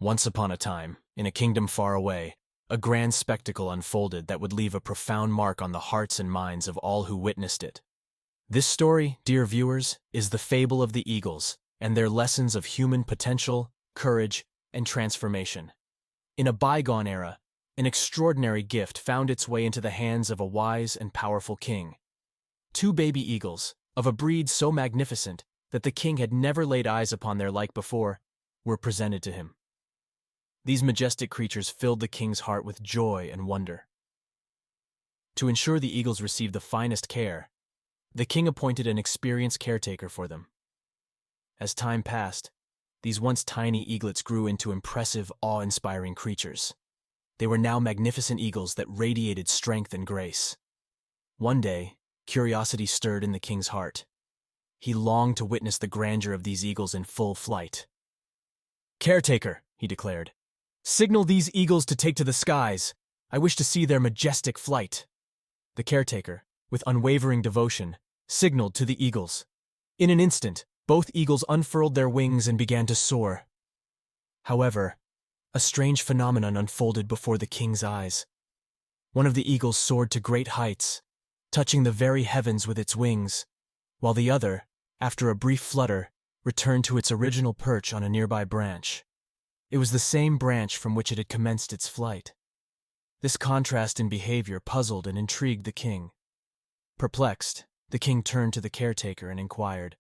Once upon a time, in a kingdom far away, a grand spectacle unfolded that would leave a profound mark on the hearts and minds of all who witnessed it. This story, dear viewers, is the fable of the eagles and their lessons of human potential, courage, and transformation. In a bygone era, an extraordinary gift found its way into the hands of a wise and powerful king. Two baby eagles, of a breed so magnificent that the king had never laid eyes upon their like before, were presented to him. These majestic creatures filled the king's heart with joy and wonder. To ensure the eagles received the finest care, the king appointed an experienced caretaker for them. As time passed, these once tiny eaglets grew into impressive, awe-inspiring creatures. They were now magnificent eagles that radiated strength and grace. One day, curiosity stirred in the king's heart. He longed to witness the grandeur of these eagles in full flight. "Caretaker," he declared, "signal these eagles to take to the skies. I wish to see their majestic flight." The caretaker, with unwavering devotion, signaled to the eagles. In an instant, both eagles unfurled their wings and began to soar. However, a strange phenomenon unfolded before the king's eyes. One of the eagles soared to great heights, touching the very heavens with its wings, while the other, after a brief flutter, returned to its original perch on a nearby branch. It was the same branch from which it had commenced its flight. This contrast in behavior puzzled and intrigued the king. Perplexed, the king turned to the caretaker and inquired,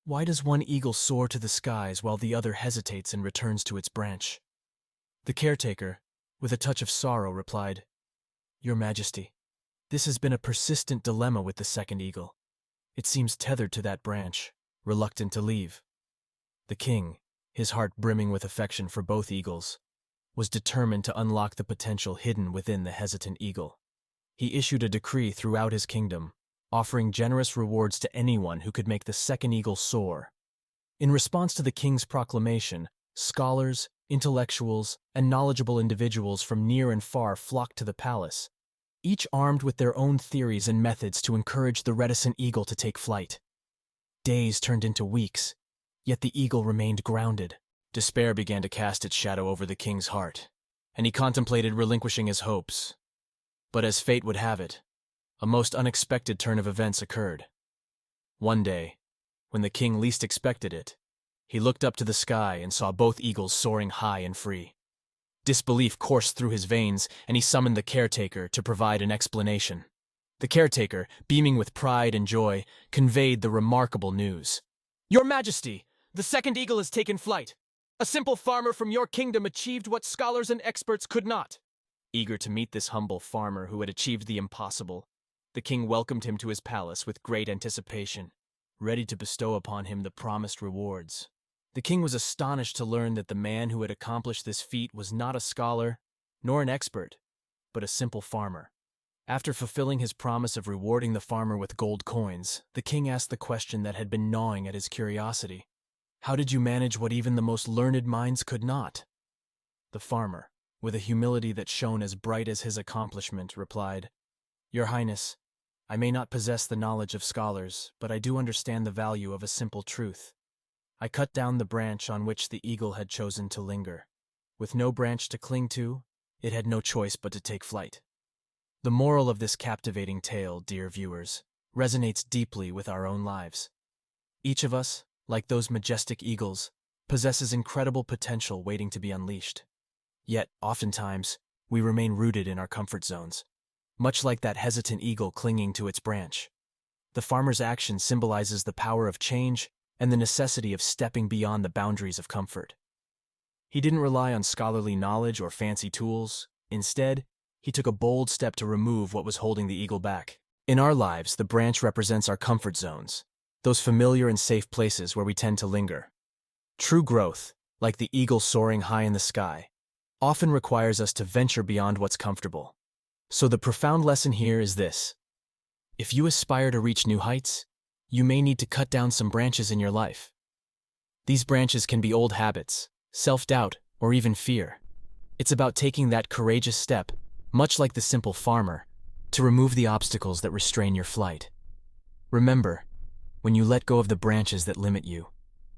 "Why does one eagle soar to the skies while the other hesitates and returns to its branch?" The caretaker, with a touch of sorrow, replied, "Your Majesty, this has been a persistent dilemma with the second eagle. It seems tethered to that branch, reluctant to leave." The king, his heart brimming with affection for both eagles, was determined to unlock the potential hidden within the hesitant eagle. He issued a decree throughout his kingdom, offering generous rewards to anyone who could make the second eagle soar. In response to the king's proclamation, scholars, intellectuals, and knowledgeable individuals from near and far flocked to the palace, each armed with their own theories and methods to encourage the reticent eagle to take flight. Days turned into weeks, yet the eagle remained grounded. Despair began to cast its shadow over the king's heart, and he contemplated relinquishing his hopes. But as fate would have it, a most unexpected turn of events occurred. One day, when the king least expected it, he looked up to the sky and saw both eagles soaring high and free. Disbelief coursed through his veins, and he summoned the caretaker to provide an explanation. The caretaker, beaming with pride and joy, conveyed the remarkable news. "Your Majesty, the second eagle has taken flight. A simple farmer from your kingdom achieved what scholars and experts could not." Eager to meet this humble farmer who had achieved the impossible, the king welcomed him to his palace with great anticipation, ready to bestow upon him the promised rewards. The king was astonished to learn that the man who had accomplished this feat was not a scholar, nor an expert, but a simple farmer. After fulfilling his promise of rewarding the farmer with gold coins, the king asked the question that had been gnawing at his curiosity. "How did you manage what even the most learned minds could not?" The farmer, with a humility that shone as bright as his accomplishment, replied, "Your Highness, I may not possess the knowledge of scholars, but I do understand the value of a simple truth. I cut down the branch on which the eagle had chosen to linger. With no branch to cling to, it had no choice but to take flight." The moral of this captivating tale, dear viewers, resonates deeply with our own lives. Each of us, like those majestic eagles, possesses incredible potential waiting to be unleashed. Yet, oftentimes, we remain rooted in our comfort zones, much like that hesitant eagle clinging to its branch. The farmer's action symbolizes the power of change and the necessity of stepping beyond the boundaries of comfort. He didn't rely on scholarly knowledge or fancy tools. Instead, he took a bold step to remove what was holding the eagle back. In our lives, the branch represents our comfort zones, those familiar and safe places where we tend to linger. True growth, like the eagle soaring high in the sky, often requires us to venture beyond what's comfortable. So the profound lesson here is this: if you aspire to reach new heights, you may need to cut down some branches in your life. These branches can be old habits, self-doubt, or even fear. It's about taking that courageous step, much like the simple farmer, to remove the obstacles that restrain your flight. Remember, when you let go of the branches that limit you,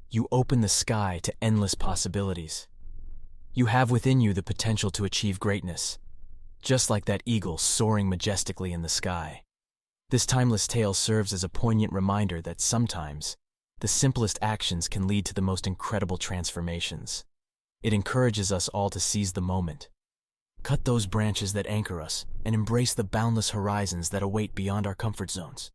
you open the sky to endless possibilities. You have within you the potential to achieve greatness, just like that eagle soaring majestically in the sky. This timeless tale serves as a poignant reminder that sometimes the simplest actions can lead to the most incredible transformations. It encourages us all to seize the moment, cut those branches that anchor us, and embrace the boundless horizons that await beyond our comfort zones.